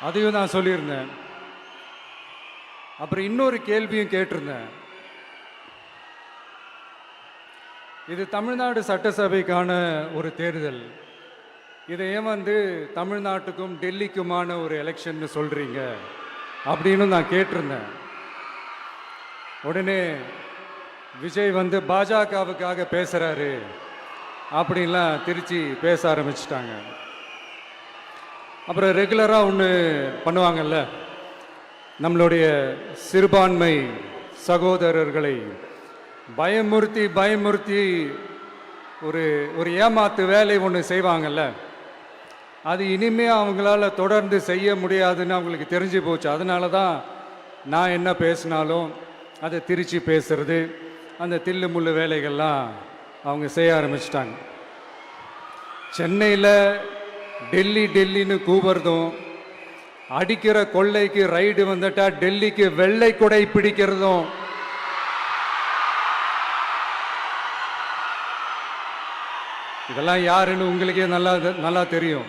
அதையும் நான் சொல்லியிருந்தேன். அப்புறம் இன்னொரு கேள்வியும் கேட்டிருந்தேன். இது தமிழ்நாடு சட்டசபைக்கான ஒரு தேர்தல். இதை ஏன் தமிழ்நாட்டுக்கும் டெல்லிக்குமான ஒரு எலெக்ஷன் சொல்றீங்க அப்படின்னு நான் கேட்டிருந்தேன். உடனே விஜய் பாஜகவுக்காக பேசுறாரு அப்படின்லாம் திருச்சி பேச ஆரம்பிச்சிட்டாங்க. அப்புறம் ரெகுலராக ஒன்று பண்ணுவாங்கல்ல, நம்மளுடைய சிறுபான்மை சகோதரர்களை பயமுறுத்தி பயமுறுத்தி ஒரு ஒரு ஏமாத்து வேலை ஒன்று செய்வாங்கல்ல, அது இனிமே அவங்களால தொடர்ந்து செய்ய முடியாதுன்னு அவங்களுக்கு தெரிஞ்சு போச்சு. அதனால தான் நான் என்ன பேசினாலும் அதை திருச்சி பேசுறது, அந்த தில்லு முள்ளு வேலைகள்லாம் அவங்க செய்ய ஆரம்பிச்சிட்டாங்க. சென்னையில் டெல்லி டெல்லின்னு கூவுறதும், அடிக்கிற கொள்ளைக்கு ரைடு வந்துட்டா டெல்லிக்கு வெள்ளை கொடை பிடிக்கிறதும், இதெல்லாம் யாருன்னு உங்களுக்கே நல்லா தெரியும்.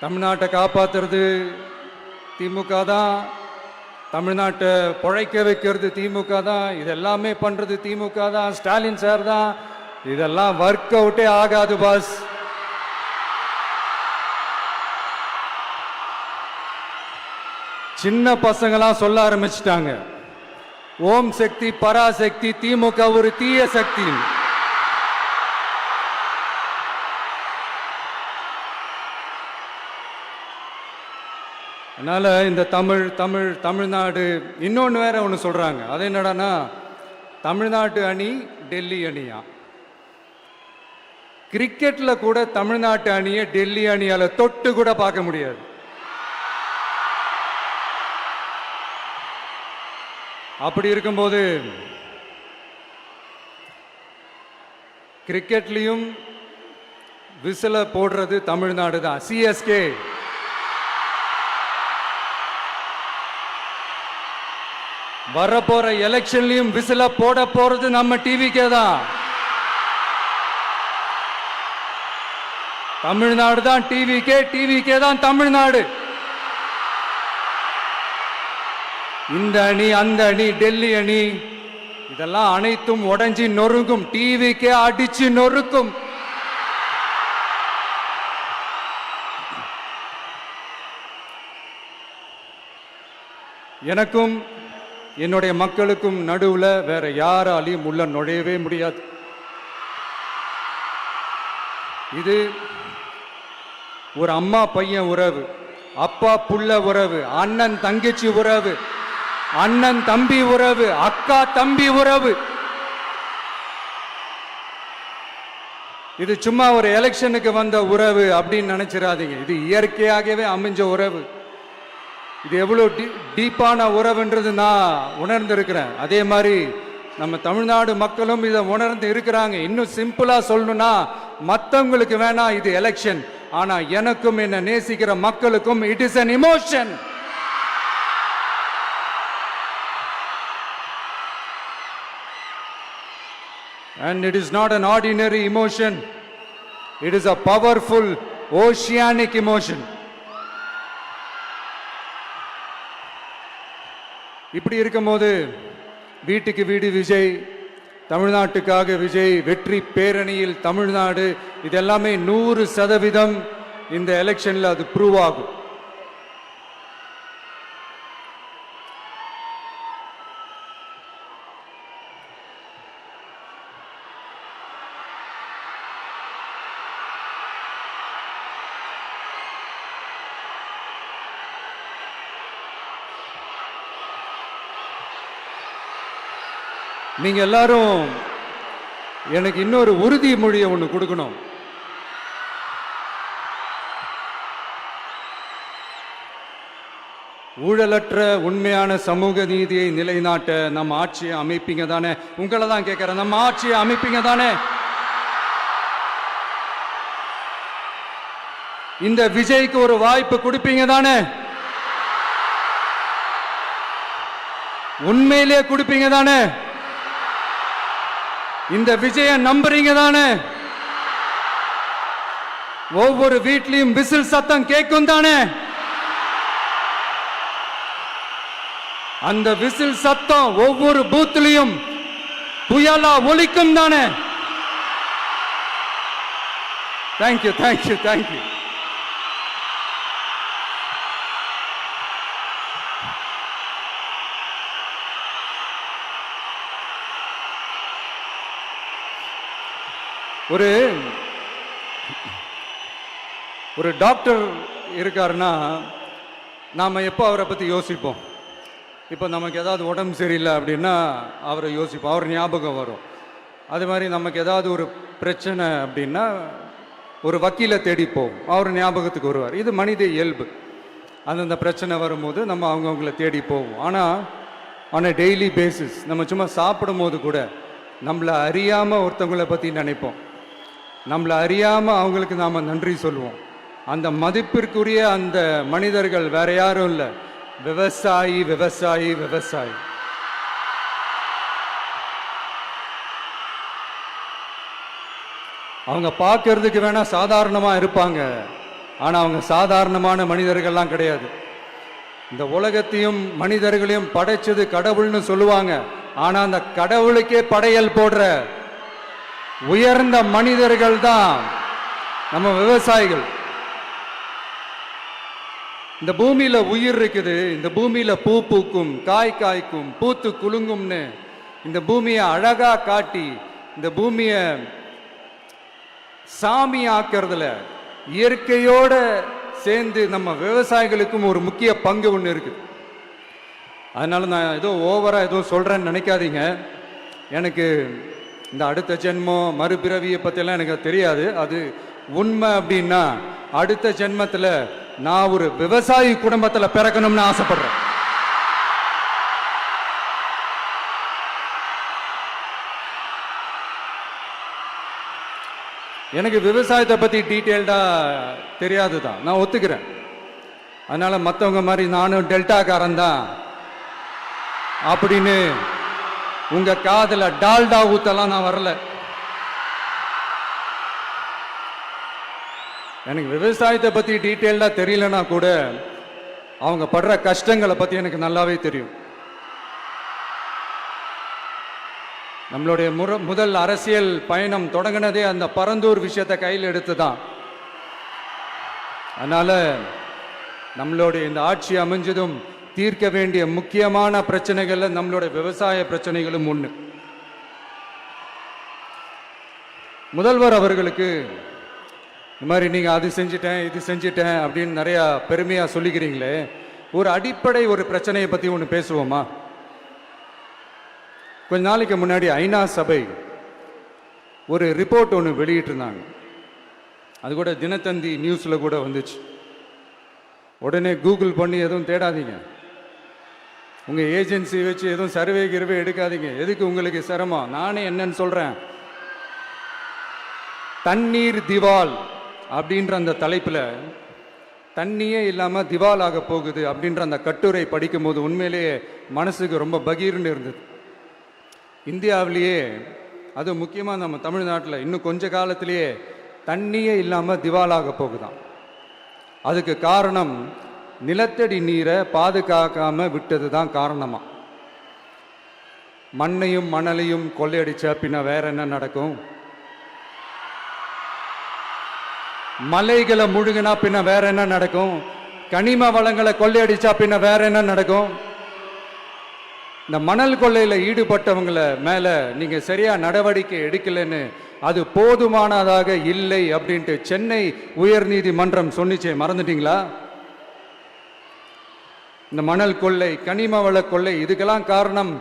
தமிழ்நாட்டை காப்பாற்றுறது திமுக தான், தமிழ்நாட்டை பிழைக்க வைக்கிறது திமுக தான், இதெல்லாமே பண்ணுறது திமுக தான், ஸ்டாலின் சார் தான். இதெல்லாம் ஒர்க் அவுட்டே ஆகாது பாஸ். சின்ன பசங்களாம் சொல்ல ஆரம்பிச்சிட்டாங்க, ஓம் சக்தி பராசக்தி, திமுக ஒரு தீய சக்தி. அதனால இந்த தமிழ்நாடு இன்னொன்று வேற ஒன்று சொல்றாங்க. அது என்னடான்னா, தமிழ்நாட்டு அணி டெல்லி அணியா. கிரிக்கெட்ல கூட தமிழ்நாட்டு அணியை டெல்லி அணியால தொட்டு கூட பார்க்க முடியாது. அப்படி இருக்கும்போது கிரிக்கெட்லையும் விசில போடுறது தமிழ்நாடு தான். சிஎஸ்கே வரப்போற எலெக்ஷன்லயும் விசில போட போறது நம்ம டிவிக்கே தான். தமிழ்நாடு தான் டிவிக்கே, டிவிக்கே தான் தமிழ்நாடு. இந்த அணி அந்த அணி டெல்லி அணி இதெல்லாம் அனைத்தும் உடைஞ்சி நொறுங்கும், டிவிக்கே அடிச்சு நொறுக்கும். எனக்கும் என்னுடைய மக்களுக்கும் நடுவுல வேற யாராலையும் உள்ள நுழையவே முடியாது. இது ஒரு அம்மா பையன் உறவு, அப்பா புள்ள உறவு, அண்ணன் தங்கச்சி உறவு, அண்ணன் தம்பி உறவு, அக்கா தம்பி உறவு. இது சும்மா ஒரு எலெக்ஷனுக்கு வந்த உறவு அப்படின்னு நினைச்சிடாதீங்க. இது இயற்கையாகவே அமைஞ்ச உறவு. இது எவ்வளவு டீப்பான உறவுன்றது நான் உணர்ந்திருக்கிறேன். அதே மாதிரி நம்ம தமிழ்நாடு மக்களும் இதை உணர்ந்து இருக்கிறாங்க. இன்னும் சிம்பிளா சொல்லணும்னா, மற்றவங்களுக்கு வேணா இது எலெக்ஷன், ஆனா எனக்கும் என்ன நேசிக்கிற மக்களுக்கும் it is an emotion. And it is not an ordinary emotion. It is a powerful oceanic emotion. இப்படி இருக்கும்போது வீட்டுக்கு வீடு விஜய், தமிழ்நாட்டுக்காக விஜய், வெற்றி பேரணியில் தமிழ்நாடு, இதெல்லாமே 100% இந்த எலெக்ஷன்ல அது ப்ரூவ் ஆகும். நீங்க எல்லாரும் எனக்கு இன்னொரு உறுதிமொழியை ஒன்று கொடுக்கணும். ஊழலற்ற உண்மையான சமூக நீதியை நிலைநாட்ட நம்ம ஆட்சியை அமைப்பீங்க தானே? உங்களை தான் கேட்கிறேன், நம்ம ஆட்சியை அமைப்பீங்க தானே? இந்த விஜய்க்கு ஒரு வாய்ப்பு கொடுப்பீங்க தானே? உண்மையிலேயே கொடுப்பீங்க தானே? இந்த விஜய நம்புறீங்க தானே? ஒவ்வொரு வீட்லயும் விசில் சத்தம் கேட்கும் தானே? அந்த விசில் சத்தம் ஒவ்வொரு பூத்திலையும் புயலா ஒலிக்கும் தானே? Thank you thank you thank you. ஒரு டாக்டர் இருக்காருன்னா நாம் எப்போ அவரை பற்றி யோசிப்போம்? இப்போ நமக்கு ஏதாவது உடம்பு சரியில்லை அப்படின்னா அவரை யோசிப்போம், அவர் ஞாபகம் வரும். அது மாதிரி நமக்கு ஏதாவது ஒரு பிரச்சனை அப்படின்னா ஒரு வக்கீலை தேடிப்போம், அவர் ஞாபகத்துக்கு வருவார். இது மனித இயல்பு. அந்தந்த பிரச்சனை வரும்போது நம்ம அவங்கவுங்கள தேடி போவோம். ஆனால் ஆன் அ டெய்லி பேசிஸ் நம்ம சும்மா சாப்பிடும் போது கூட நம்மளை அறியாமல் ஒருத்தவங்களை பற்றி நினைப்போம், நம்மளை அறியாமல் அவங்களுக்கு நாம் நன்றி சொல்லுவோம். அந்த மதிப்பிற்குரிய அந்த மனிதர்கள் வேற யாரும் இல்லை, விவசாயி விவசாயி விவசாயி. அவங்க பார்க்கறதுக்கு வேணா சாதாரணமாக இருப்பாங்க, ஆனால் அவங்க சாதாரணமான மனிதர்கள்லாம் கிடையாது. இந்த உலகத்தையும் மனிதர்களையும் படைச்சது கடவுள்னு சொல்லுவாங்க, ஆனால் அந்த கடவுளுக்கே படையல் போடுற உயர்ந்த மனிதர்கள் தான் நம்ம விவசாயிகள். இந்த பூமியில உயிர் இருக்குது, இந்த பூமியில பூ பூக்கும், காய் காய்க்கும், பூத்து குலுங்கும்னு இந்த பூமியை அழகா காட்டி இந்த பூமியை சாமி ஆக்கிறதுல இயற்கையோட சேர்ந்து நம்ம விவசாயிகளுக்கும் ஒரு முக்கிய பங்கு ஒன்று இருக்கு. அதனால நான் ஏதோ ஓவரா ஏதோ சொல்றேன்னு நினைக்காதீங்க. எனக்கு இந்த அடுத்த ஜென்மம் மறுபிறவியை பற்றியெல்லாம் எனக்கு தெரியாது. அது உண்மை அப்படின்னா அடுத்த ஜென்மத்தில் நான் ஒரு விவசாயி குடும்பத்தில் பிறக்கணும்னு ஆசைப்படுறேன். எனக்கு விவசாயத்தை பற்றி டீட்டெயில்டாக தெரியாது தான், நான் ஒத்துக்கிறேன். அதனால் மற்றவங்க மாதிரி நானும் டெல்டாக்காரன் தான் அப்படின்னு உங்கள் காதில் டால்டா ஊத்தலாம் நான் வரல. எனக்கு விவசாயத்தை பற்றி டீட்டெயில்டாக தெரியலனா கூட அவங்க படுற கஷ்டங்களை பற்றி எனக்கு நல்லாவே தெரியும். நம்மளுடைய முதல் அரசியல் பயணம் தொடங்கினதே அந்த பரந்தூர் விஷயத்தை கையில் எடுத்து தான். அதனால் நம்மளுடைய இந்த ஆட்சி அமைஞ்சதும் தீர்க்க வேண்டிய முக்கியமான பிரச்சனைகளில் நம்மளுடைய விவசாய பிரச்சனைகளும் ஒன்று. முதல்வர் அவர்களுக்கு இந்த மாதிரி நீங்கள் அது செஞ்சிட்டேன் இது செஞ்சிட்டேன் அப்படின்னு நிறையா பெருமையாக சொல்லிக்கிறீங்களே, ஒரு அடிப்படை ஒரு பிரச்சனையை பற்றி ஒன்று பேசுவோமா? கொஞ்ச நாளைக்கு முன்னாடி ஐநா சபை ஒரு ரிப்போர்ட் ஒன்று வெளியிட்டிருந்தாங்க. அது கூட தினத்தந்தி நியூஸில் கூட வந்துச்சு. உடனே கூகுள் பண்ணி எதுவும் தேடாதீங்க, உங்கள் ஏஜென்சி வச்சு எதுவும் சர்வே கிருவே எடுக்காதீங்க. எதுக்கு உங்களுக்கு சிரமம்? நானே என்னன்னு சொல்கிறேன். தண்ணீர் திவால் அப்படின்ற அந்த தலைப்பில் தண்ணியே இல்லாமல் திவால் ஆக போகுது அப்படின்ற அந்த கட்டுரை படிக்கும்போது உண்மையிலேயே மனசுக்கு ரொம்ப பகீர்னு இருந்தது. இந்தியாவிலேயே அது முக்கியமாக நம்ம தமிழ்நாட்டில் இன்னும் கொஞ்ச காலத்திலேயே தண்ணியே இல்லாமல் திவாலாக போகுதான். அதுக்கு காரணம் நிலத்தடி நீரை பாதுகாக்காம விட்டது தான் காரணமா. மண்ணையும் மணலையும் கொள்ளையடிச்சா பின்ன வேற என்ன நடக்கும்? மலைகளை முழுகினா பின்ன வேற என்ன நடக்கும்? கனிம வளங்களை கொள்ளையடிச்சா பின்ன வேற என்ன நடக்கும்? இந்த மணல் கொள்ளையில ஈடுபட்டவங்களை மேல நீங்க சரியா நடவடிக்கை எடுக்கலன்னு அது போதுமானதாக இல்லை அப்படின்ட்டு சென்னை உயர்நீதிமன்றம் சொன்னிச்சே, மறந்துட்டீங்களா? இந்த மணல் கொள்ளை, கனிம வள கொள்ளை, இதுக்கெல்லாம் காரணம்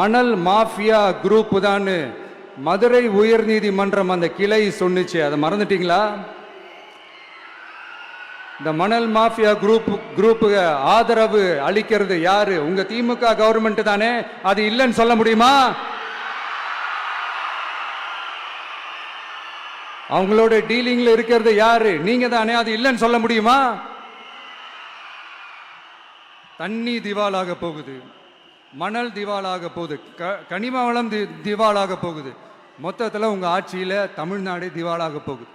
மணல் மாஃபியா குரூப் தான் மதுரை உயர்நீதிமன்றம் அந்த கிளை சொன்னிச்சு. அதை மறந்துட்டீங்களா? இந்த மணல் மாஃபியா குரூப்புக்கு ஆதரவு அளிக்கிறது யாரு? உங்க திமுக கவர்மெண்ட் தானே. அது இல்லைன்னு சொல்ல முடியுமா? அவங்களோட டீலிங்ல இருக்கிறது யாரு? நீங்க தானே. அது இல்லைன்னு சொல்ல முடியுமா? தண்ணி திவாலாக போகுது, மணல் திவாலாக போகுது, கனிம வளம் திவாலாக போகுது. மொத்தத்தில் உங்க ஆட்சியில தமிழ்நாடு திவாலாக போகுது.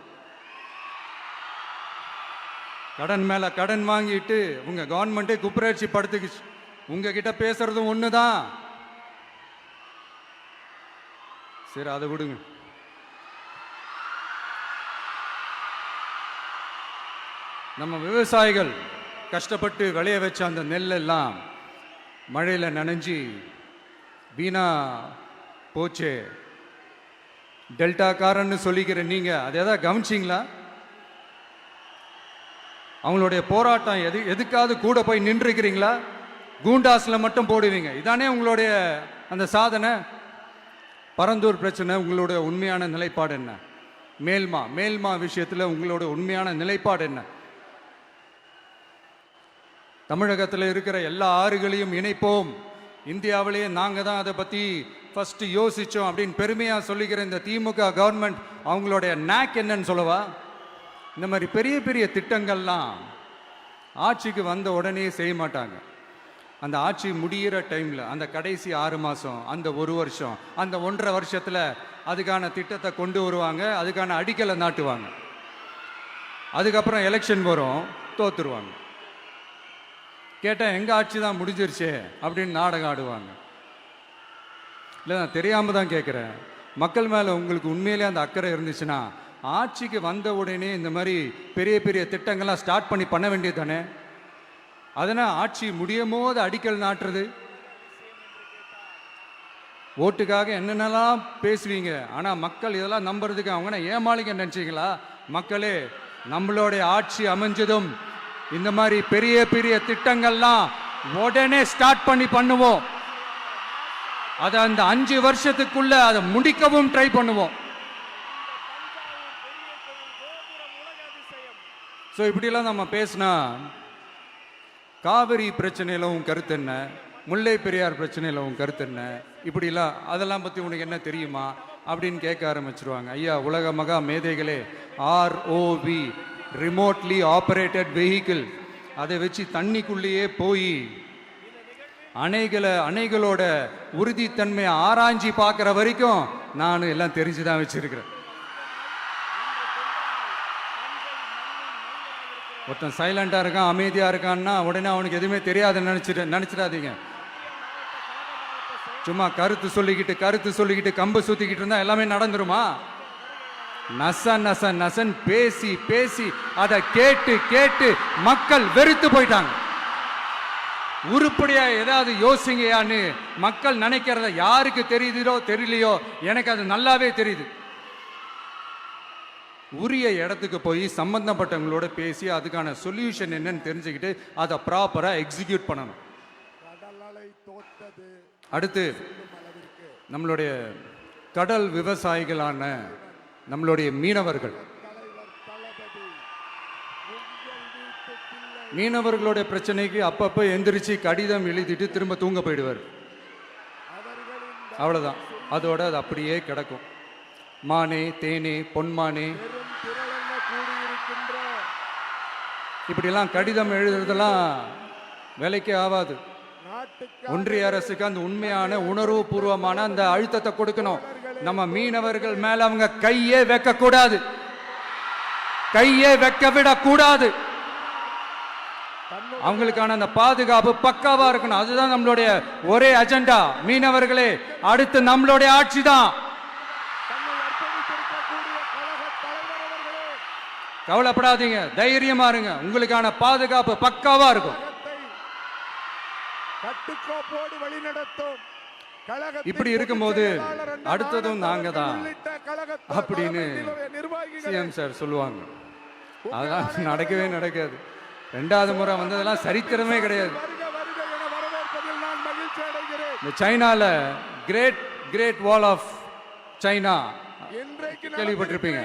கடன் மேல கடன் வாங்கிட்டு உங்க கவர்மெண்ட்டே குப்புரட்சி படுத்துக்குச்சு. உங்ககிட்ட பேசுறதும் ஒண்ணுதான். சரி, அதை விடுங்க. நம்ம விவசாயிகள் கஷ்டப்பட்டு விளைய வச்ச அந்த நெல்லெல்லாம் மழையில் நனைஞ்சி வீணா போச்சே. டெல்டாக்காரன்னு சொல்லிக்கிற நீங்க அதை எதாவது கவனிச்சிங்களா? அவங்களுடைய போராட்டம் எதுக்காவது கூட போய் நின்றுக்கிறீங்களா? கூண்டாஸில் மட்டும் போடுவீங்க. இதானே உங்களுடைய அந்த சாதனை. பரந்தூர் பிரச்சனை உங்களுடைய உண்மையான நிலைப்பாடு என்ன? மேல்மா விஷயத்தில் உங்களுடைய உண்மையான நிலைப்பாடு என்ன? தமிழகத்தில் இருக்கிற எல்லா ஆறுகளையும் இணைப்போம், இந்தியாவிலேயே நாங்கள் தான் அதை பற்றி ஃபர்ஸ்ட் யோசித்தோம் அப்படின்னு பெருமையாக சொல்லிக்கிற இந்த திமுக கவர்மெண்ட் அவங்களுடைய நாக் என்னன்னு சொல்லவா? இந்த மாதிரி பெரிய பெரிய திட்டங்கள்லாம் ஆட்சிக்கு வந்த உடனே செய்ய மாட்டாங்க. அந்த ஆட்சி முடிகிற டைமில், அந்த கடைசி 6 மாதம், அந்த 1 வருஷம், அந்த 1.5 வருஷத்தில் அதுக்கான திட்டத்தை கொண்டு வருவாங்க, அதுக்கான அடிக்கலை நாட்டுவாங்க. அதுக்கப்புறம் எலெக்ஷன் வரும், தோத்துருவாங்க. கேட்டால் எங்கள் ஆட்சி தான் முடிஞ்சிருச்சே அப்படின்னு நாடகம் ஆடுவாங்க. இல்லை, நான் தெரியாமல் தான் கேட்குறேன். மக்கள் மேலே உங்களுக்கு உண்மையிலே அந்த அக்கறை இருந்துச்சுன்னா ஆட்சிக்கு வந்த உடனே இந்த மாதிரி பெரிய பெரிய திட்டங்கள்லாம் ஸ்டார்ட் பண்ண வேண்டியது தானே. அதனால் ஆட்சி முடியும் போது அடிக்கல் நாட்டுறது. ஓட்டுக்காக என்னென்னலாம் பேசுவீங்க, ஆனால் மக்கள் இதெல்லாம் நம்புறதுக்கு அவங்க ஏமாளிங்க நினச்சிங்களா? மக்களே, நம்மளுடைய ஆட்சி அமைஞ்சதும் இந்த மாதிரி பெரிய பெரிய திட்டங்கள்லாம் உடனே ஸ்டார்ட் பண்ணுவோம். அதை அந்த 5 வருஷத்துக்குள்ள அதை முடிக்கவும் ட்ரை பண்ணுவோம். ஸோ இப்படிலாம் நம்ம பேசினா காவிரி பிரச்சனையில் உன் கருத்து என்ன, முல்லை பெரியார் பிரச்சனையில் உன் கருத்து என்ன, இப்படிலாம் அதெல்லாம் பற்றி உனக்கு என்ன தெரியுமா அப்படின்னு கேட்க ஆரம்பிச்சிருவாங்க. ஐயா, உலக மகா மேதைகளே, ROV, ரிமோட்லி ஆப்ரேட்டட் வெஹிக்கிள், அதை வச்சு தண்ணிக்குள்ளேயே போய் அணைகளோட உறுதித்தன்மையை ஆராய்ச்சி பார்க்குற வரைக்கும் நான் எல்லாம் தெரிஞ்சுதான் வச்சிருக்கிறேன். ஒருத்தன் சைலண்டாக இருக்கான், அமைதியாக இருக்கான்னா உடனே அவனுக்கு எதுவுமே தெரியாதுன்னு நினச்சிடாதீங்க. சும்மா கருத்து சொல்லிக்கிட்டு கம்பு சுற்றிக்கிட்டு இருந்தால் எல்லாமே நடந்துருமா? நசன் பேசி அதை கேட்டு மக்கள் வெறுத்து போயிட்டாங்க. உருப்படியா ஏதாவது யோசிங்கயான்னு மக்கள் நினைக்கிறத யாருக்கு தெரியுதோ தெரியலையோ, எனக்கு அது நல்லாவே தெரியுது. உரிய இடத்துக்கு போய் சம்பந்தப்பட்டவங்களோட பேசி அதுக்கான சொல்யூஷன் என்னன்னு தெரிஞ்சுக்கிட்டு அதை ப்ராப்பரா எக்ஸிக்யூட் பண்ணணும். அடுத்து நம்மளுடைய கடல் விவசாயிகளான நம்மளுடைய மீனவர்களுடைய பிரச்சனைக்கு அப்பப்போ எந்திரிச்சு கடிதம் எழுதிட்டு திரும்ப தூங்க போயிடுவார். அவ்வளோதான், அதோட அது அப்படியே கிடக்கும். மானே தேனே பொன்மானே இப்படிலாம் கடிதம் எழுதுறதெல்லாம் வேலைக்கே ஆகாது. ஒன்றிய அரசுக்கு அந்த உண்மையான உணர்வு பூர்வமான அந்த அழுத்தத்தை கொடுக்கணும். நம்ம மீனவர்கள் மேல அவங்க கையே வைக்க கூடாது, கையே வைக்க விடக்கூடாது. அவங்களுக்கான அந்த பாதுகாப்பு பக்காவா இருக்கணும். அதுதான் நம்மளுடைய ஒரே அஜெண்டா. மீனவர்களே, அடுத்து நம்மளுடைய ஆட்சி தான். கவலைப்படாதீங்க, தைரியமா இருங்க, உங்களுக்கான பாதுகாப்பு பக்காவா இருக்கும். இப்படி இருக்கும்போது அடுத்ததும் நாங்க தான் அப்படின்னு சிஎம் சார் சொல்லுவாங்க. அதெல்லாம் நடக்காது. 2வது முறை வந்ததெல்லாம் சரித்திரமே கிடையாது. இந்த சைனால கிரேட் வால் ஆஃப் சைனா கேள்விப்பட்டிருப்பீங்க.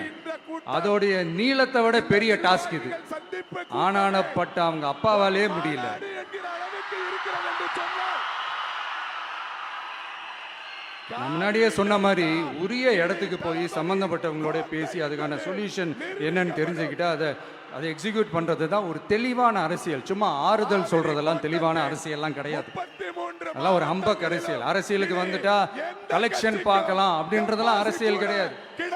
அதோடைய நீளத்தை விட பெரிய டாஸ்க் இது. ஆனானப்பட்ட அவங்க அப்பாவாலே முடியல. நான் முன்னாடியே சொன்ன மாதிரி உரிய இடத்துக்கு போய் சம்பந்தப்பட்டவங்களோட பேசி அதுக்கான சொல்யூஷன் என்னன்னு தெரிஞ்சுக்கிட்டா அதை எக்ஸிக்யூட் பண்றது தான் ஒரு தெளிவான அரசியல். சும்மா ஆறுதல் சொல்றதெல்லாம் தெளிவான அரசியல்லாம் கிடையாது. அதெல்லாம் ஒரு ஹம்பக் அரசியல். அரசியலுக்கு வந்துட்டா கலெக்ஷன் பார்க்கலாம் அப்படின்றதெல்லாம் அரசியல் கிடையாது.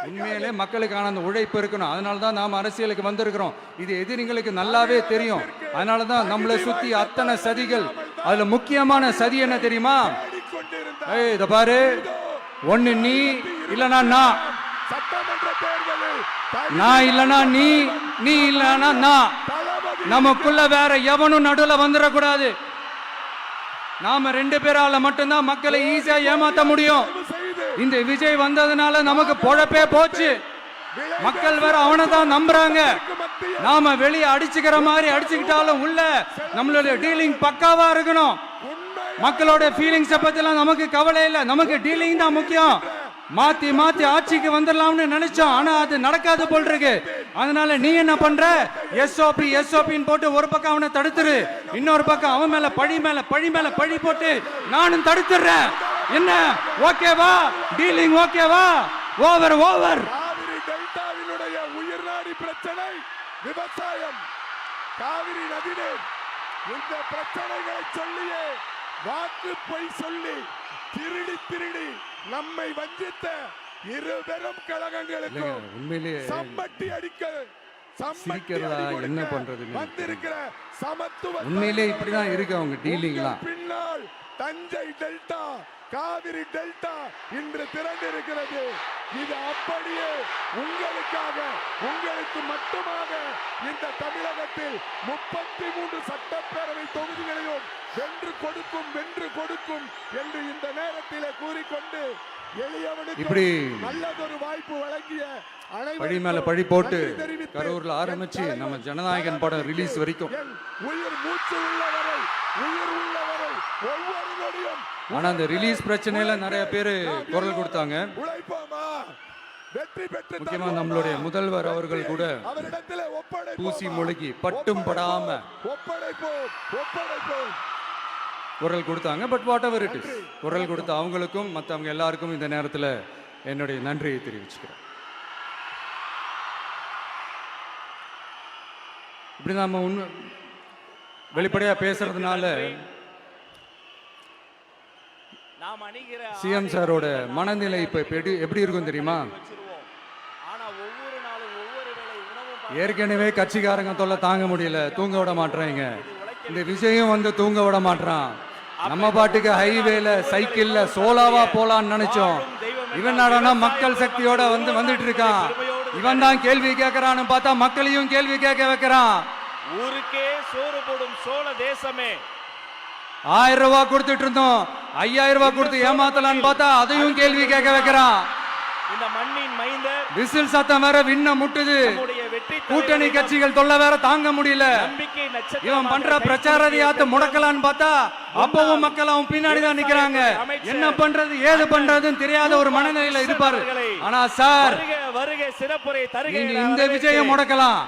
உண்மையிலே மக்களுக்கான அந்த உழைப்பு இருக்கணும். அதனால தான் நாம் அரசியலுக்கு வந்திருக்கிறோம். இது எதிரிங்களுக்கு நல்லாவே தெரியும். அதனால தான் நம்மளை சுத்தி அத்தனை சதிகள். அதுல முக்கியமான சதி என்ன தெரியுமா? இத பாரு, ஒண்ணு நீ இல்லனா நான், நான் இல்லனா நீ, நீ இல்லனா நான். நமக்குள்ள வேற எவனும் நடுவுல வந்துடக்கூடாது. நாம 2 பேரால மட்டும்தான் மக்களை ஈஸியா ஏமாத்த முடியும். இந்த விஜய் வந்ததுனால நமக்கு பொழப்பே போச்சு. மக்கள் வேற அவனை தான் நம்புறாங்க. நாம வெளியே அடிச்சுக்கிற மாதிரி அடிச்சுக்கிட்டாலும் உள்ள நம்மளுடைய டீலிங் பக்காவா இருக்கணும். மக்களோட ஃபீலிங்ஸ் பத்திலாம் நமக்கு கவலை இல்லை. நமக்கு டீலிங் தான் முக்கியம். மாத்தி மாத்தி ஆட்சிக்கு வந்துடலாம்னு நினைச்சோம். ஆனா அது நடக்காது போல் இருக்கு. அதனால நீ என்ன பண்ற? எஸ்ஓபி எஸ்ஓபின்னு போட்டு ஒரு பக்கம் அவனை தடுத்துரு, இன்னொரு பக்கம் அவன் மேல பழி மேல பழி மேல பழி போட்டு நானும் தடுத்துறேன். என்ன ஓகேவா? டீலிங் ஓகேவா? Over over. காவிரி டெல்டாவினுடைய உயிர்நாடி பிரச்சனை விவசாயம். காவிரி நதிநீர் இந்த பிரச்சனைகளை சொல்லியே வாக்கு பொய் சொல்லி திருடி திருடி நம்மை வஞ்சித்த 2 பெரும் கழகங்களுக்கு உண்மையிலேயே சம்பட்டி அடிக்க சிரிக்கிறதா என்ன பண்றது? வந்திருக்கிற சமத்துவ உண்மையிலே இப்படிதான் இருக்கு அவங்க டீலிங்லாம். பின்னால் தஞ்சை டெல்டா, காவிரி டெல்டா இன்று திரண்டிருக்கிறது. இது அப்படியே உங்களுக்காக, உங்களுக்கு மட்டுமாக இந்த தமிழகத்தில் 33 சட்டப்பேரவை தொகுதிகளையும் வென்று கொடுக்கும் என்று இந்த நேரத்திலே கூறிக்கொண்டு இப்படி நல்லதொரு வாய்ப்பு வழங்கிய பழி மேல பழி போட்டு கரூர்ல ஆரம்பிச்சு நம்ம ஜனநாயகன் படம் ரிலீஸ் வரைக்கும் உயிர் மூச்சு உள்ளவரை, உயிர் உள்ளவரை ஒவ்வொரு நொடியும். ஆனா அந்த ரிலீஸ் பிரச்சனையில நிறைய பேரு குரல் கொடுத்தாங்க. முக்கியமா நம்மளுடைய முதல்வர் அவர்கள் கூட தூசி மொழிகி பட்டும் படாம குரல் கொடுத்தாங்க. But what ever it is, குரல் கொடுத்த அவங்களுக்கும் மற்றவங்க எல்லாருக்கும் இந்த நேரத்தில் என்னுடைய நன்றியை தெரிவிச்சுக்கிறேன். இப்படி நாம வெளிப்படையா பேசுறதுனால சிஎம் சாரோட மனநிலை இப்ப எப்படி இருக்கும் தெரியுமா? ஏற்கனவே கட்சிக்காரங்க தொல்லை தாங்க முடியல, தூங்க விட மாட்டேறாங்க. இந்த விஷயம் வந்து தூங்க விட மாட்டான். நம்ம பாட்டுக்கு ஹைவேல சைக்கிள்ல சோலாவா போலான்னு நினைச்சோம். இவன் நாடனா மக்கள் சக்தியோட வந்துட்டு இருக்கான். இவன் தான் கேள்வி கேட்கறான்னு பார்த்தா மக்களையும் கேள்வி கேட்க வைக்கிறான். ஊருக்கே சோறு போடும் சோழ தேசமே. 1000 ரூபாய் கொடுத்துட்டு இருந்தோம், 5000 ரூபாய் கொடுத்து ஏமாத்தலான்னு பார்த்தா அதையும் கேள்வி கேட்க வைக்கிறான். இந்த மண்ணின் மைந்தர் விசில் சத்தம் வேற விண்ண முட்டுது. கூட்டணி கட்சிகள் தொல்லை வேற தாங்க முடியல. இவன் பண்ற பிரச்சாரத்தையாத்து முடக்கலான்னு பார்த்தா அப்பவும் மக்கள் அவன் பின்னாடி தான் நிக்கிறாங்க. என்ன பண்றது ஏது பண்றதுன்னு தெரியாத ஒரு மனநிலையில இருப்பாரு. ஆனா சார், நீங்க இந்த விஜயம் முடக்கலாம்.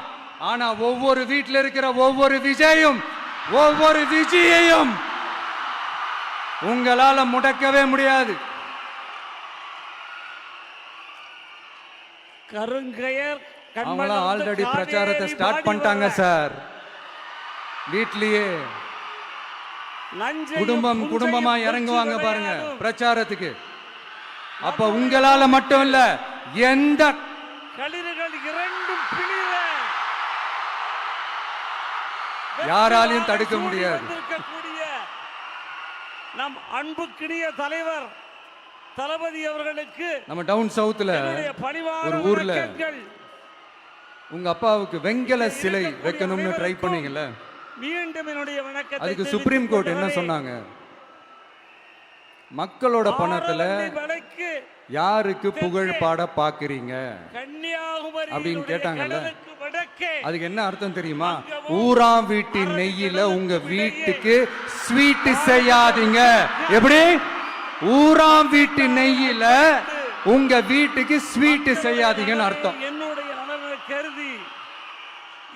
ஆனா ஒவ்வொரு வீட்டில் இருக்கிற ஒவ்வொரு விஜயும், ஒவ்வொரு விஜயையும் உங்களால முடக்கவே முடியாது. கருங்கையர் அவங்களாம் ஆல்ரெடி பிரச்சாரத்தை ஸ்டார்ட் பண்ணிட்டாங்க சார். வீட்லயே குடும்பம் குடும்பமா இறங்குவாங்க பாருங்க பிரச்சாரத்துக்கு. அப்ப உங்களால மட்டும் இல்ல, எந்த களிர்கள் இரண்டும் பிளிர யாராலையும் தடுக்க முடியாது. நம் அன்புக்கினிய தலைவர் தளபதி அவர்களுக்கு நம்ம டவுன் சவுத்ல ஒரு ஊர்ல உங்க அப்பாவுக்கு வெங்கல சிலை வைக்கணும்னு ட்ரை பண்ணீங்கல்ல, மீண்டும் என்னுடைய வணக்கத்தை. அதுக்கு சுப்ரீம் கோர்ட் என்ன சொன்னாங்க? மக்களோட பணத்துல யாருக்கு புகழ் பாட பாக்குறீங்க அப்படின்னு கேட்டாங்கல்ல. அதுக்கு என்ன அர்த்தம் தெரியுமா? ஊராம் வீட்டின் நெய்யில உங்க வீட்டுக்கு ஸ்வீட் செய்யாதீங்க. எப்படி? ஊராம் வீட்டு நெய்யில உங்க வீட்டுக்கு ஸ்வீட் செய்யாதீங்கன்னு அர்த்தம். என்னுடைய நலனை கருதி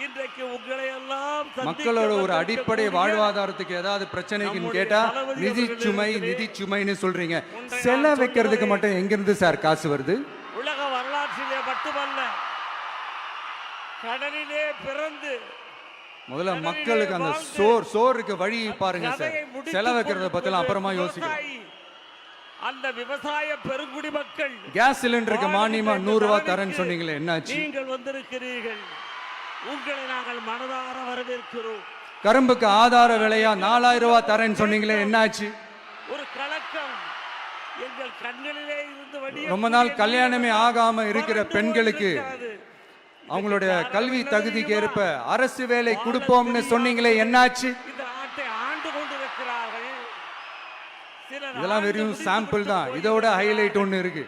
இன்றைக்கு உங்களை எல்லாம் சந்திக்க மக்களோட ஒரு வந்திருக்கக்கூடிய அடிப்படை வாழ்வாதாரத்துக்கு ஏதாவது பிரச்சனைக்குன்னு நம்முடைய கேட்டா தளபதி நிதி சுமை அவர்களிடத்திலே நிதி சுமைன்னு சொல்றீங்க. ஒன்றை நான் செல வைக்கிறதுக்கு சொல்லுகிறேன். மட்டும் எங்கிருந்து சார் காசு வருது? உலக வரலாற்றிலே மட்டுமல்ல, கடலிலே பிறந்து முதல்ல கடலிலே மக்களுக்கு அந்த வாழ்ந்து சோறுக்கு வழி பாருங்க சார். கதையை முடித்துக் செல வைக்கிறத பத்திலாம் அப்புறமா கொண்டு யோசிக்கிறோம். விவசாயி, அந்த விவசாய பெருங்குடி மக்கள் கேஸ் சிலிண்டருக்கு மானியமா வாழ்கின்ற 100 ரூபாய் நிலைமைக்கு தரேன்னு சொன்னீங்களே, என்னாச்சு? நீங்கள் வந்திருக்கிறீர்கள். உங்களை நாங்கள் மனதார வரவேற்கிறோம். கரும்புக்கு ஆதார விலையா 4000 ரூபாய் தரேன்னு சொன்னீங்களே, என்னாச்சு? ஒரு கலக்கம் எங்கள் கண்களிலே இருந்து வடிய ரொம்ப நாள் கல்யாணமே ஆகாம இருக்கிற வறண்டு பெண்களுக்கு கொண்டிருக்கிறது. அவங்களுடைய கல்வி தகுதிக்கு ஏற்ப அரசு வேலை கொடுப்போம்னு சொன்னீங்களே, என்னாச்சு? இந்த நாட்டை ஆண்டு கொண்டிருக்கிறார்கள். சிலர் இதெல்லாம் ஆண்டு வெறும் முடித்து சாம்பிள் தான். விட்டு இதோட போயிருக்கிறார்கள். ஹைலைட் ஒண்ணு இருக்கு.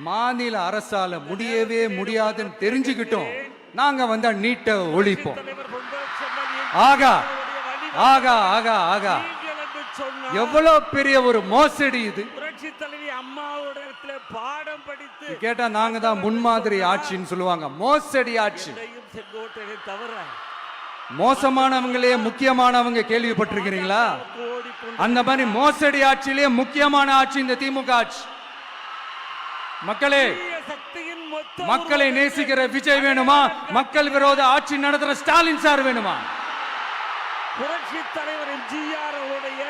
மாநில அரசால முடியவே முடியாதுன்னு தெரிஞ்சுக்கிட்டோம். நாங்க வந்தா நீட்டை ஒழிப்போம். தலைவர் பொன்ராஜ் செம்மல் ஆகா வழிகாட்டுதல் ஆகா ஆகா ஆகா, நீங்கள் என்று சொன்னால் எவ்வளவு பெரிய ஒரு மோசடி இது. புரட்சி தலைவி அம்மாவோட இடத்துல பாடம் படித்து கேட்டா நாங்க தான் முன்மாதிரி ஆட்சின்னு சொல்லுவாங்க. மோசடி ஆட்சி. என்னையும் செங்கோட்டையை தவிர மோசமானவங்களே முக்கியமானவங்க கேள்விப்பட்டிருக்கிறீங்களா? ஓடிக்கொண்டு அந்த மாதிரி மோசடி ஆட்சியிலே முக்கியமான ஆட்சி இந்த திமுக ஆட்சி. மக்களே, தீய சக்தியின் மொத்த மக்களை உருவத்தை நேசிக்கிற விஜய் வேணுமா? மக்கள் விரோத ஆட்சி நடத்துற ஸ்டாலின் சார் வேணுமா? புரட்சி தலைவர் எம்ஜிஆர் உடைய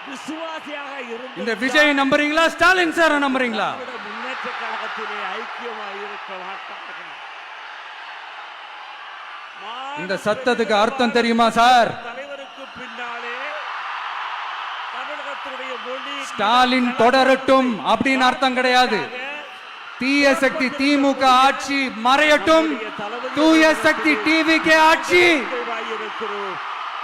விசுவாசியாக இருந்த இந்த விஜய் நம்புறீங்களா, ஸ்டாலின் சார நம்புறீங்களா? திராவிட முன்னேற்ற கழகத்திலே ஐக்கியமாக இருக்க மாட்டார்கள். இந்த சத்தத்துக்கு அர்த்தம் தெரியுமா சார்? தலைவருக்கு பின்னாலே தமிழகத்தினுடைய மொழி ஸ்டாலின் தொடரட்டும் அப்படின்னு அர்த்தம் கிடையாது. தீய சக்தி திமுக ஆட்சி மறையட்டும், தூய சக்தி டிவிகே ஆட்சி இருக்கிறோம்.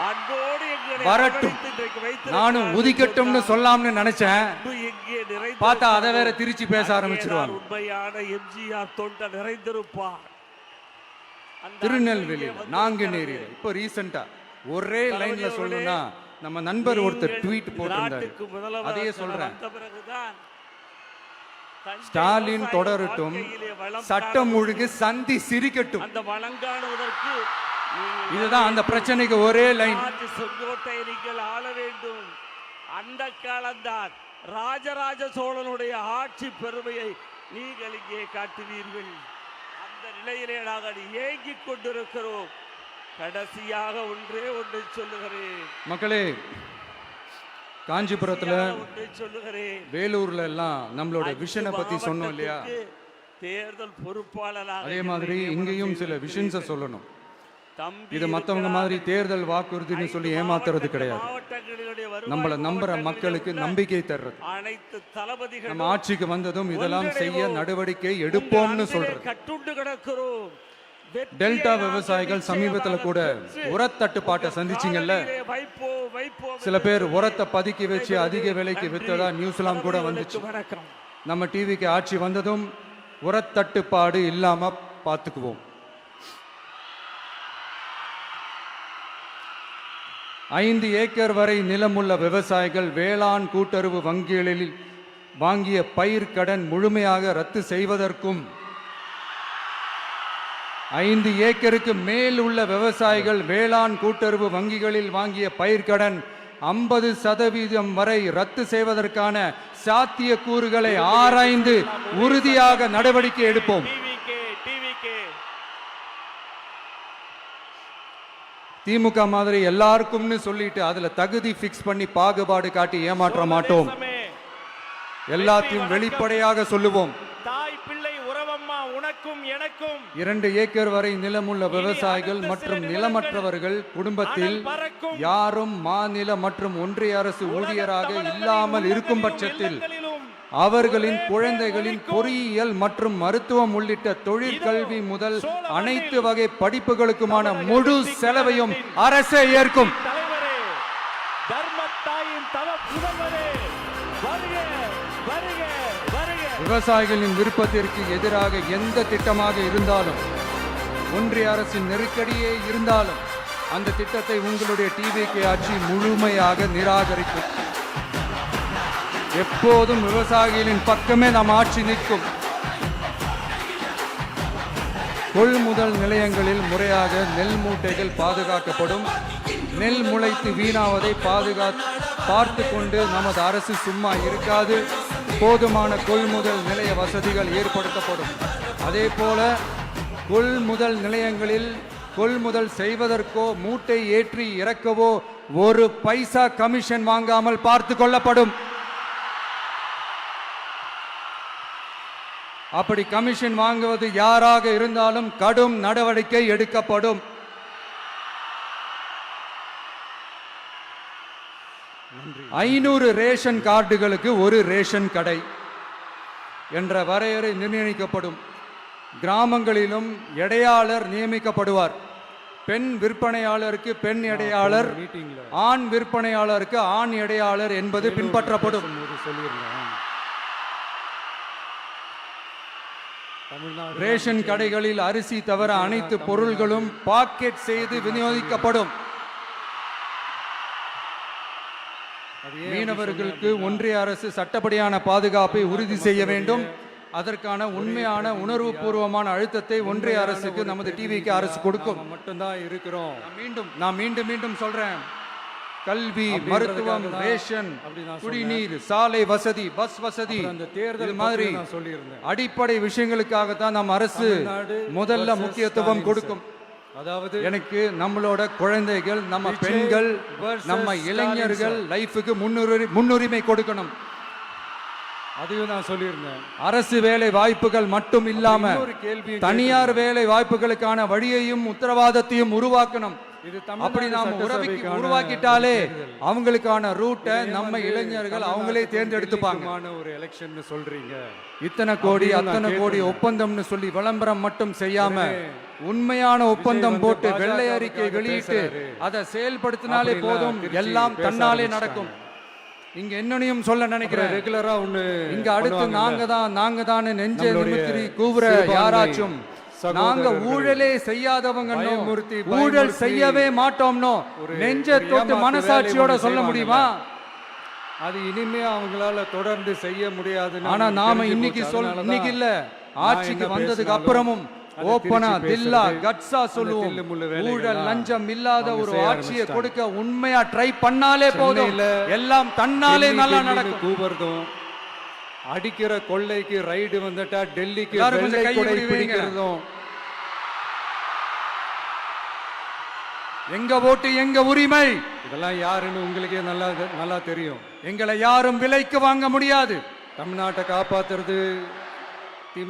அன்போடு எங்களை வரட்டும். அரவணைத்து இன்றைக்கு வைத்திருக்கிறார்கள். நானும் உதிக்கட்டும்னு சொல்லாம்னு நினைச்சேன். அன்பு எங்கே நிறைந்திருக்கிறதோ, பார்த்தா அதை வேற திருச்சி பேச ஆரம்பிச்சிருவாங்க. அங்கேதான் உண்மையான எம்ஜிஆர் தொண்ட நிறைந்திருப்பார். அந்த திருநெல்வேலியில் அன்பையே நாங்குநேரியில் வந்திருக்கிறது. இப்போ ரீசெண்டா ஒரே லைன்ல சொல்லணும்னா நம்ம நண்பர் ஒருத்தர் நீங்கள் ட்வீட் போட்டிருந்தாரு. நாட்டுக்கு முதல்வர் அதையே சொல்றேன். வந்த பிறகுதான் தஞ்சை ஸ்டாலின் விவசாய தொடரட்டும், வாழ்க்கையிலே வளம் சட்டம் ஒழுங்கு சந்தி சிரிக்கட்டும். அந்த வளங்காணுவதற்கு நீங்கள் இதுதான் அந்த பிரச்சனைக்கு ஒரே லைன். நாட்டு செங்கோட்டையை நீங்கள் ஆள வேண்டும். அந்த காலம்தான் ராஜராஜ சோழனுடைய ஆட்சி பெருமையை நீங்கள் இங்கே காட்டுவீர்கள். அந்த நிலையிலே நாங்கள் ஏங்கிக் கொண்டிருக்கிறோம். கடைசியாக ஒன்றே ஒன்றை சொல்லுகிறேன். மக்களே, காஞ்சிபுரத்துல ஒன்றை சொல்லுகிறேன். வேலூர்ல எல்லாம் நம்மளோட விஷனை பத்தி அஞ்சு சொன்னோம் இல்லையா? மாவட்டத்துக்கு தேர்தல் பொறுப்பாளராக அதே மாதிரி என்னை இங்கேயும் சில நியமனம் விஷன்ஸை செய்திருக்கிறீர்கள். சொல்லணும். தம்பி இது மத்தவங்க இருக்கிறார். மாதிரி தேர்தல் வாக்குறுதின்னு சொல்லி ஏமாத்துறது கிடையாது. மாவட்டங்களினுடைய வருவாய் நம்மள நம்புற மாவட்டங்களில் மக்களுக்கு உள்ள நம்பிக்கை தர்றது. அனைத்து தளபதிகளும் நம்ம ஆட்சிக்கு வந்ததும் இதெல்லாம் செய்ய ஒன்றிணைவோம். நடவடிக்கை உங்கள் எடுப்போம்னு அன்பிலே சொல்றது. கட்டுண்டு கிடக்கிறோம். வெற்றியை டெல்டா நாங்கள் விவசாயிகள் நிச்சயமாக சமீபத்துல கூட பெற்று உரத்தட்டுப்பாட்டை உங்கள் சந்திச்சிங்கல்ல? காலடியிலே வைப்போம் சில என்று பேர் சொல்லி உரத்தை பதுக்கி வச்சு அதிக விலைக்கு நன்றி. வித்ததா நியூஸ்லாம் கூட வந்துச்சு. தளபதிகளுக்கு வணக்கம். நம்ம டிவிக்கு ஆட்சி வந்ததும் உரத்தட்டுப்பாடு இல்லாம பார்த்துக்குவோம். 5 ஏக்கர் வரை நிலமுள்ள விவசாயிகள் வேளாண் கூட்டுறவு வங்கிகளில் வாங்கிய பயிர் கடன் முழுமையாக ரத்து செய்வதற்கும் 5 ஏக்கருக்கு மேல் உள்ள விவசாயிகள் வேளாண் கூட்டுறவு வங்கிகளில் வாங்கிய பயிர்க்கடன் 50% வரை ரத்து செய்வதற்கான சாத்திய கூறுகளை ஆராய்ந்து உறுதியாக நடவடிக்கை எடுப்போம். திமுக மாதிரி எல்லாருக்கும்னு சொல்லிட்டு அதுல தகுதி பிக்ஸ் பண்ணி பாகுபாடு காட்டி ஏமாற்ற மாட்டோம். எல்லாத்தையும் வெளிப்படையாக சொல்லுவோம். தாய் பிள்ளை உறவம்மா உனக்கும் எனக்கும் 2 ஏக்கர் வரை நிலமுள்ள விவசாயிகள் மற்றும் நிலமற்றவர்கள் குடும்பத்தில் யாரும் மாநில மற்றும் ஒன்றிய அரசு ஊழியராக இல்லாமல் இருக்கும் பட்சத்தில் அவர்களின் குழந்தைகளின் பொறியியல் மற்றும் மருத்துவம் உள்ளிட்ட தொழிற்கல்வி முதல் அனைத்து வகை படிப்புகளுக்குமான முழு செலவையும் அரசே ஏற்கும். தலைவரே, தர்மத்தாயின் தவ புதல்வரே, வருக வருக வருக. விவசாயிகளின் விருப்பத்திற்கு எதிராக எந்த திட்டமாக இருந்தாலும், ஒன்றிய அரசின் நெருக்கடியே இருந்தாலும் அந்த திட்டத்தை உங்களுடைய டிவிகே ஆட்சி முழுமையாக நிராகரிக்கும். எப்போதும் விவசாயிகளின் பக்கமே நம் ஆட்சி நிற்கும். கொள்முதல் நிலையங்களில் முறையாக நெல் மூட்டைகள் பாதுகாக்கப்படும். நெல் முளைத்து வீணாவதை பார்த்து கொண்டு நமது அரசு சும்மா இருக்காது. போதுமான கொள்முதல் நிலைய வசதிகள் ஏற்படுத்தப்படும். அதே போல கொள்முதல் நிலையங்களில் கொள்முதல் செய்வதற்கோ மூட்டை ஏற்றி இறக்கவோ ஒரு பைசா கமிஷன் வாங்காமல் பார்த்து கொள்ளப்படும். அப்படி கமிஷன் வாங்குவது யாராக இருந்தாலும் கடும் நடவடிக்கை எடுக்கப்படும். 500 ரேஷன் கார்டுகளுக்கு ஒரு ரேஷன் கடை என்ற வரையறை நிர்ணயிக்கப்படும். கிராமங்களிலும் எடையாளர் நியமிக்கப்படுவார். பெண் விற்பனையாளருக்கு பெண் எடையாளர், ஆண் விற்பனையாளருக்கு ஆண் எடையாளர் என்பது பின்பற்றப்படும். ரேஷன் கடைகளில் அரிசி தவிர அனைத்து பொருள்களும் பாக்கெட் செய்து விநியோகிக்கப்படும். மீனவர்களுக்கு ஒன்றிய அரசு சட்டப்படியான பாதுகாப்பை உறுதி செய்ய வேண்டும். அதற்கான உண்மையான உணர்வுபூர்வமான அழுத்தத்தை ஒன்றிய அரசுக்கு நமது டிவிக்கு அரசு கொடுக்கும். மட்டும்தான் இருக்கிறோம். நான் மீண்டும் சொல்றேன். கல்வி, மருத்துவம், ரேஷன், குடிநீர், சாலை வசதி, பஸ் வசதி, தேர்தல் மாதிரி அடிப்படை விஷயங்களுக்காகத்தான் நம் அரசு முதல்ல முக்கியத்துவம் கொடுக்கும். அதாவது எனக்கு நம்மளோட குழந்தைகள், நம்ம பெண்கள், நம்ம இளைஞர்கள் லைஃபுக்கு முன்னுரிமை கொடுக்கணும். அதையும் நான் சொல்லியிருந்தேன். அரசு வேலை வாய்ப்புகள் மட்டும் இல்லாம தனியார் வேலை வாய்ப்புகளுக்கான வழியையும் உத்தரவாதத்தையும் உருவாக்கணும். அப்படி நாம உருவாக்கிட்டாலே அவங்களுக்கான ரூட்டை நம்ம இளைஞர்கள் அவங்களே தேர்ந்தெடுத்துப்பாங்க. ஒரு எலெக்ஷன் சொல்றீங்க, இத்தனை கோடி அத்தனை கோடி ஒப்பந்தம்னு சொல்லி விளம்பரம் மட்டும் செய்யாம உண்மையான ஒப்பந்தம் போட்டு வெள்ளை அறிக்கை வெளியிட்டு அதை செயல்படுத்தினாலே போதும், எல்லாம் தன்னாலே நடக்கும். இங்க என்னனையும் சொல்ல நினைக்கிறேன். ரெகுலரா ஒண்ணு இங்க அடுத்து நாங்க தான் நெஞ்சை நிமித்தி கூவுற யாராச்சும் நாங்க ஊழலே செய்யாதவங்க, ஊழல் செய்யவே மாட்டோம்னோ நெஞ்ச தொட்டு மனசாட்சியோட சொல்ல முடியுமா? அது இனிமே அவங்களால தொடர்ந்து செய்ய முடியாது. ஆனா நாம இன்னைக்கு இல்ல, ஆட்சிக்கு வந்ததுக்கு அப்புறமும் ஓப்பனா தில்லா கட்ஸா சொல்லுவோம். ஊழல் லஞ்சம் இல்லாத ஒரு ஆட்சியை கொடுக்க உண்மையா ட்ரை பண்ணாலே போதும், எல்லாம் தன்னாலே நல்லா நடக்கும். கூபர்தும் அடிக்கிற கொள்ளைக்கு ரைடு வந்துட்டா டெல்லிக்கு பிடிக்கிறதும், எங்க ஓட்டு எங்க உரிமை, இதெல்லாம் யாருன்னு உங்களுக்கே நல்லா தெரியும். எங்களை யாரும் விலைக்கு வாங்க முடியாது. தமிழ்நாட்டை காப்பாத்துறது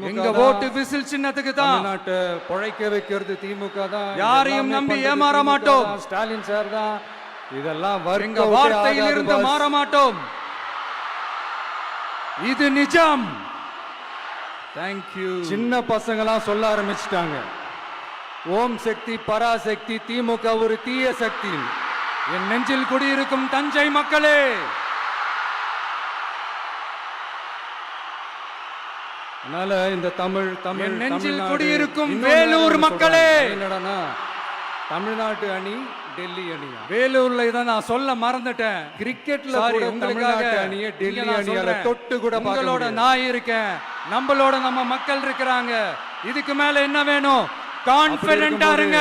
எங்க ஓட்டு விசில் சின்னத்துக்கு தான். தமிழ்நாட்டை பொழைக்க வைக்கிறது திமுக தான். யாரையும் நம்பி ஏமாற மாட்டோம். ஸ்டாலின் சார் தான். இதெல்லாம் எங்க வார்த்தையிலிருந்து மாற மாட்டோம். இது நிஜம். தேங்க்யூ. சின்ன பசங்களாம் சொல்ல ஆரம்பிச்சிட்டாங்க, ஓம் சக்தி பராசக்தி, திமுக ஒரு தீய சக்தி. என் நெஞ்சில் குடியிருக்கும் தஞ்சை மக்களே, அதனால இந்த தமிழ் நெஞ்சில் குடியிருக்கும் வேலூர் மக்களே, என்னடா தமிழ்நாட்டு அணி டெல்லி அணியா? வேலூர்ல இதை நான் சொல்ல மறந்துட்டேன். கிரிக்கெட்ல உங்களுக்காக அணியை டெல்லி அணியால தொட்டு கூட உங்களோட நான் இருக்கேன், நம்மளோட நம்ம மக்கள் இருக்கிறாங்க. இதுக்கு மேல என்ன வேணும்? கான்பிடென்ட்டா இருங்க,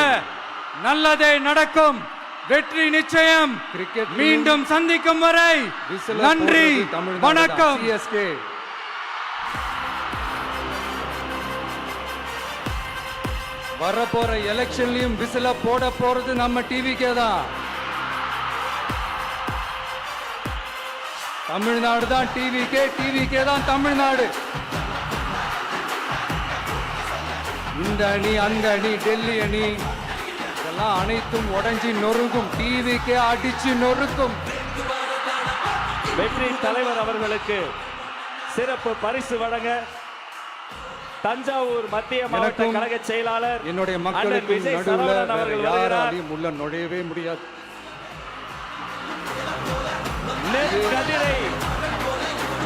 நல்லதே நடக்கும், வெற்றி நிச்சயம். கிரிக்கெட் மீண்டும் சந்திக்கும் வரை நன்றி, வணக்கம். சிஎஸ்கே வரப்போற எலெக்ஷன்லயும் விசில போட போறது நம்ம டிவிக்கே தான். தமிழ்நாடு தான் டிவிக்கே தான் தமிழ்நாடு. இந்த அணி அந்த அணி டெல்லி அணி இதெல்லாம் அனைத்தும் உடைஞ்சி நொறுங்கும், டிவிக்கே அடிச்சு நொறுக்கும். வெற்றி தலைவர் அவர்களுக்கு சிறப்பு பரிசு வழங்க தஞ்சாவூர் மத்திய மாவட்ட கழக செயலாளர் என்னுடைய மக்களுக்கு நடுவில் யாராலையும் உள்ள நுழையவே முடியாது.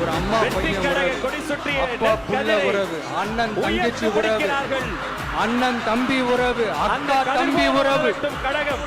ஒரு அம்மா பையன் உறவு, அப்பா புள்ள உறவு, அண்ணன் தங்கச்சி உறவு, அண்ணன் தம்பி உறவு, அக்கா தம்பி உறவு. கழகம்